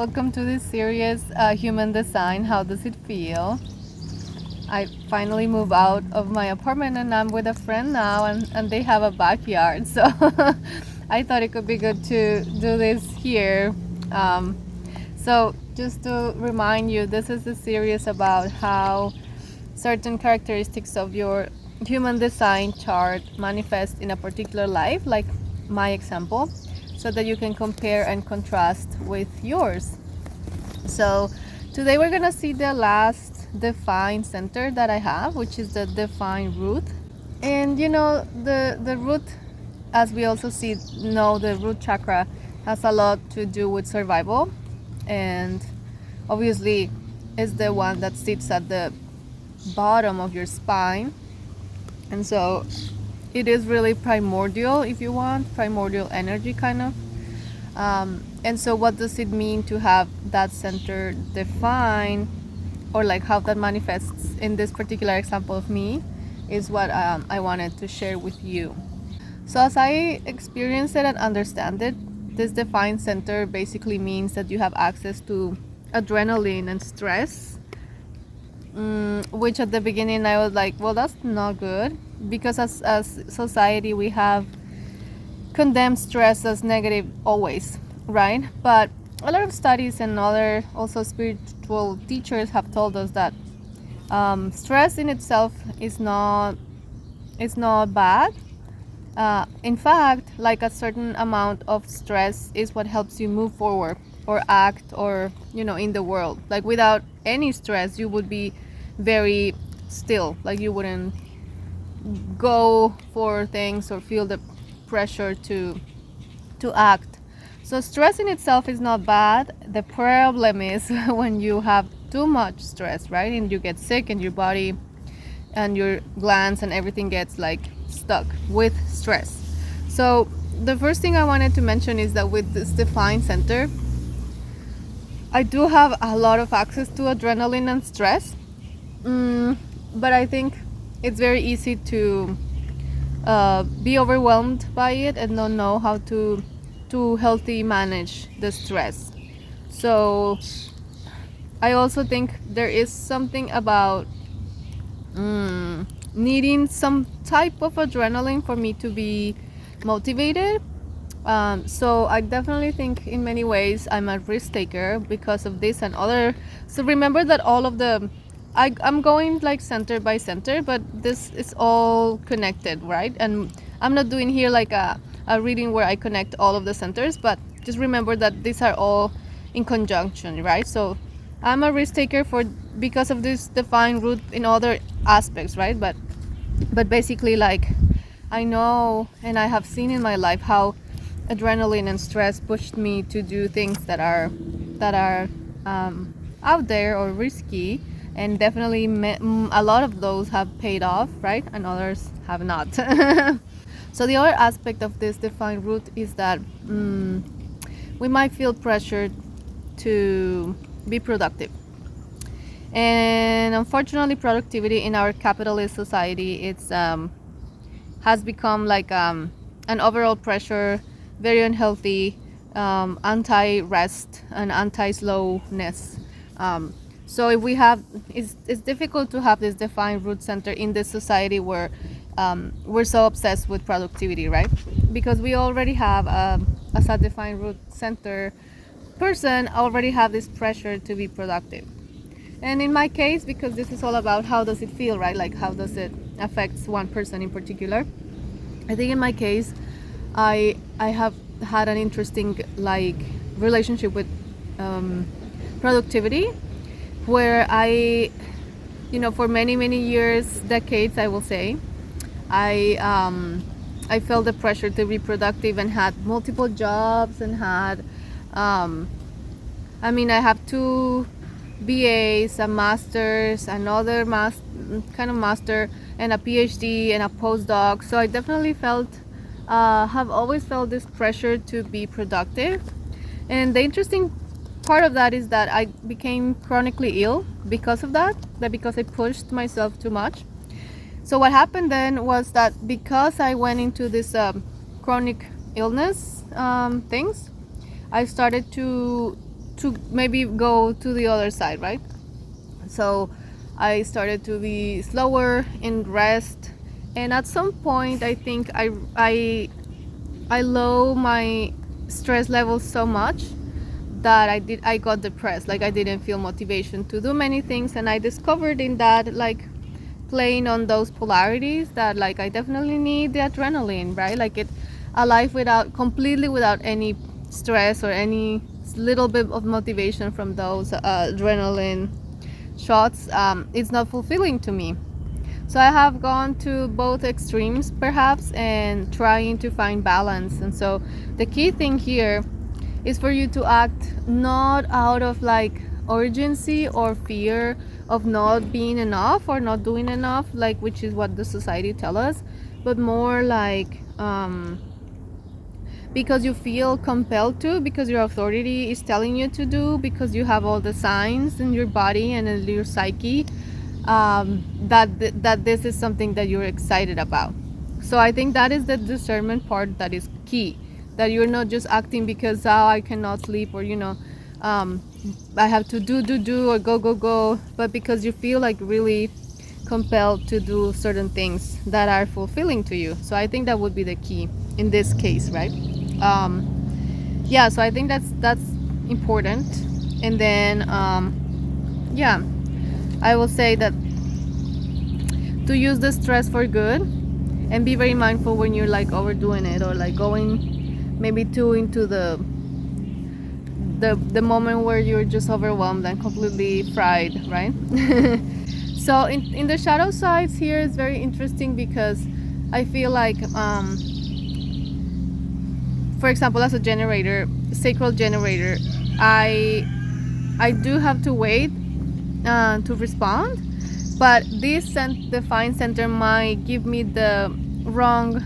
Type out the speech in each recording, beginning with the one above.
Welcome to this series, Human Design. How does it feel? I finally moved out of my apartment and I'm with a friend now, and they have a backyard. So I thought it could be good to do this here. So just to remind you, this is a series about how certain characteristics of your human design chart manifest in a particular life, like my example, so that you can compare and contrast with yours. So today we're gonna see the last defined center that I have, which is the Defined Root. And you know, the root, as we also know, the root chakra has a lot to do with survival, and obviously is the one that sits at the bottom of your spine. And so it is really primordial, if you want, primordial energy kind of. And so what does it mean to have that center defined, or like how that manifests in this particular example of me, is what I wanted to share with you. So as I experience it and understand it, this defined center basically means that you have access to adrenaline and stress, which at the beginning I was like, well, that's not good, because as society we have condemned stress as negative always, right? But a lot of studies and other also spiritual teachers have told us that stress in itself is not bad. In fact, like a certain amount of stress is what helps you move forward or act, or in the world. Like without any stress you would be very still, like you wouldn't go for things or feel the pressure to act. So stress in itself is not bad. The problem is when you have too much stress, right? And you get sick, and your body and your glands and everything gets like stuck with stress. So the first thing I wanted to mention is that with this defined center, I do have a lot of access to adrenaline and stress, but I think it's very easy to be overwhelmed by it and not know how to healthy manage the stress. So I also think there is something about needing some type of adrenaline for me to be motivated. So I definitely think in many ways I'm a risk taker because of this and other. So remember that all of I'm going like center by center, but this is all connected, right? And I'm not doing here like a reading where I connect all of the centers, but just remember that these are all in conjunction, right? So I'm a risk taker because of this defined root in other aspects, right? But basically, like, I know and I have seen in my life how adrenaline and stress pushed me to do things that are out there or risky, and definitely a lot of those have paid off, right? And others have not. So the other aspect of this defined root is that we might feel pressured to be productive. And unfortunately, productivity in our capitalist society, has become like an overall pressure, very unhealthy, anti-rest and anti-slowness. So if we have, it's difficult to have this defined root center in this society where we're so obsessed with productivity, right? Because we already have, as a defined root center person, already have this pressure to be productive. And in my case, because this is all about how does it feel, right? Like how does it affect one person in particular? I think in my case, I have had an interesting like relationship with productivity, where I, for many years, decades, I will say, I felt the pressure to be productive and had multiple jobs and had, I have 2 BAs, a master's, another kind of master, and a PhD and a postdoc. So I definitely have always felt this pressure to be productive. And the interesting part of that is that I became chronically ill because of that because I pushed myself too much. So what happened then was that because I went into this chronic illness things, I started to maybe go to the other side, right? So I started to be slower in rest, and at some point I think I low my stress levels so much that I got depressed. Like I didn't feel motivation to do many things, and I discovered in that, like, playing on those polarities, that like I definitely need the adrenaline, right? Like a life completely without any stress or any little bit of motivation from those adrenaline shots, it's not fulfilling to me. So I have gone to both extremes perhaps, and trying to find balance. And so the key thing here is for you to act not out of like urgency or fear of not being enough or not doing enough, like, which is what the society tell us, but more like because you feel compelled to, because your authority is telling you to do, because you have all the signs in your body and in your psyche, that this is something that you're excited about. So I think that is the discernment part that is key, that you're not just acting because I cannot sleep, or I have to do or go, but because you feel like really compelled to do certain things that are fulfilling to you. So I think that would be the key in this case, right? Yeah, so I think that's important. And then yeah, I will say that to use the stress for good, and be very mindful when you're like overdoing it, or like going maybe too into the moment where you're just overwhelmed and completely fried, right? So in the shadow sides here is very interesting, because I feel like for example, as a generator, sacral generator, I do have to wait to respond, but this defined center might give me the wrong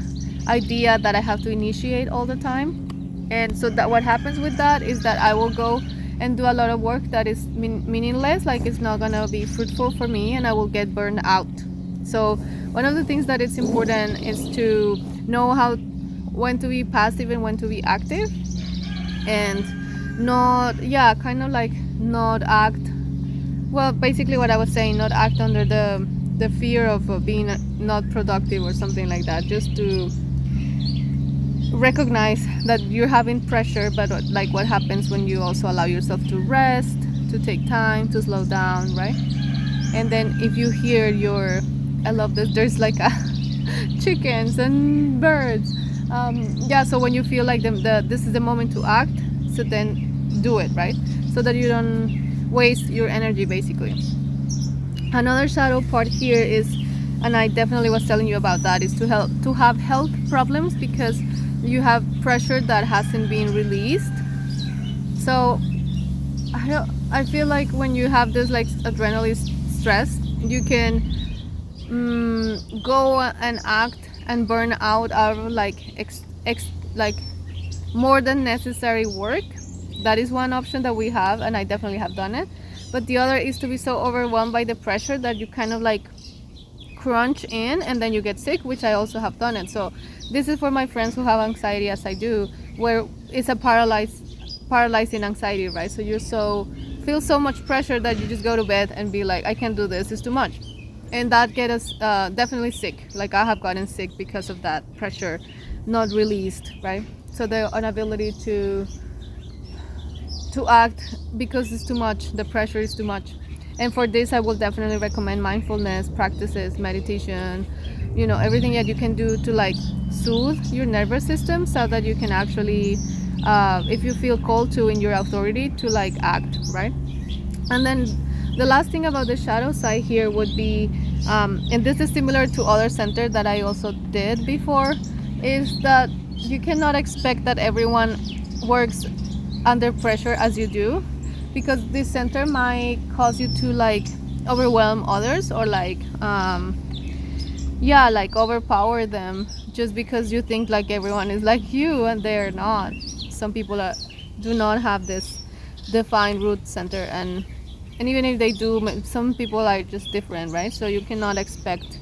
idea that I have to initiate all the time. And so that what happens with that is that I will go and do a lot of work that is meaningless, like it's not gonna be fruitful for me, and I will get burned out. So one of the things that is important is to know when to be passive and when to be active, and not not act, well, basically what I was saying, not act under the fear of being not productive or something like that. Just to recognize that you're having pressure, but like what happens when you also allow yourself to rest, to take time, to slow down, right? And then if you hear I love this, there's like chickens and birds. Yeah, so when you feel like this is the moment to act, so then do it, right? So that you don't waste your energy, basically. Another shadow part here is, and I definitely was telling you about that, is to have health problems because you have pressure that hasn't been released. So I feel like when you have this like adrenaline stress, you can go and act and burn out of like like more than necessary work. That is one option that we have, and I definitely have done it. But the other is to be so overwhelmed by the pressure that you kind of like crunch in, and then you get sick, which I also have done it. So this is for my friends who have anxiety, as I do, where it's a paralyzing anxiety, right? So you feel so much pressure that you just go to bed and be like, I can't do this, it's too much. And that gets us definitely sick. Like I have gotten sick because of that pressure not released, right? So the inability to act because it's too much, the pressure is too much. And for this, I will definitely recommend mindfulness practices, meditation, everything that you can do to like soothe your nervous system, so that you can actually, if you feel called to in your authority, to like act, right? And then the last thing about the shadow side here would be, and this is similar to other centers that I also did before, is that you cannot expect that everyone works under pressure as you do, because this center might cause you to like overwhelm others, or like like overpower them, just because you think like everyone is like you, and they're not. Some people do not have this defined root center, and even if they do, some people are just different, right? So you cannot expect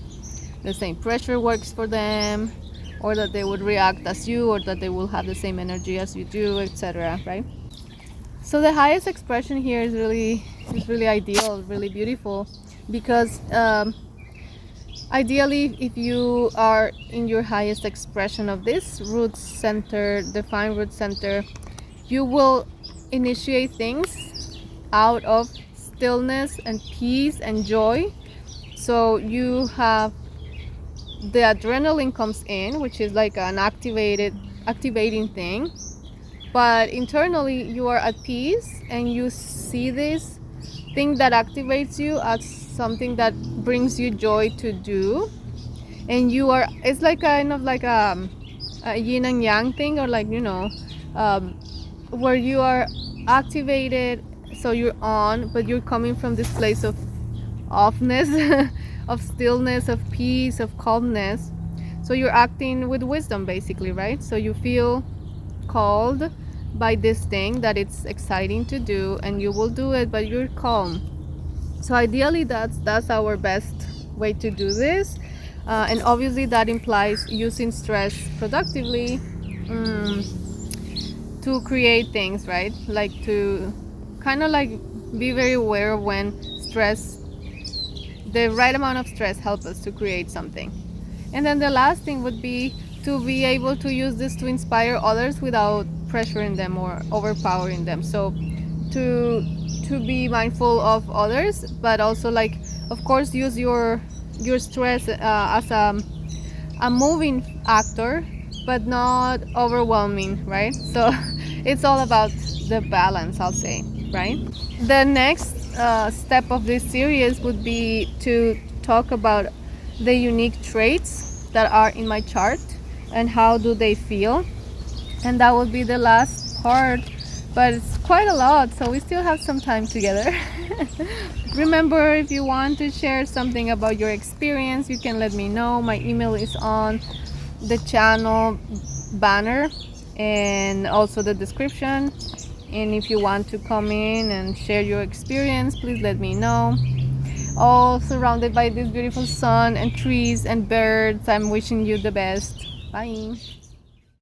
the same pressure works for them, or that they would react as you, or that they will have the same energy as you do, etc., right? So the highest expression here is really ideal, really beautiful, because ideally, if you are in your highest expression of this root center, defined root center, you will initiate things out of stillness and peace and joy. So you have the adrenaline comes in, which is like an activating thing, but internally you are at peace and you see this thing that activates you as something that brings you joy to do, and it's like kind of like a yin and yang thing, or like, where you are activated, so you're on, but you're coming from this place of offness, of stillness, of peace, of calmness. So you're acting with wisdom, basically, right? So you feel called by this thing that it's exciting to do, and you will do it, but you're calm. So ideally, that's our best way to do this, and obviously that implies using stress productively to create things, right? Like to kind of like be very aware of when the right amount of stress helps us to create something. And then the last thing would be to be able to use this to inspire others without pressuring them or overpowering them. So to be mindful of others, but also, like, of course, use your stress as a moving actor, but not overwhelming, right? So it's all about the balance, I'll say, right? The next step of this series would be to talk about the unique traits that are in my chart and how do they feel, and that would be the last part, but it's quite a lot, so we still have some time together. Remember, if you want to share something about your experience, you can let me know. My email is on the channel banner and also the description, and if you want to come in and share your experience, please let me know. All surrounded by this beautiful sun and trees and birds, I'm wishing you the best. Bye.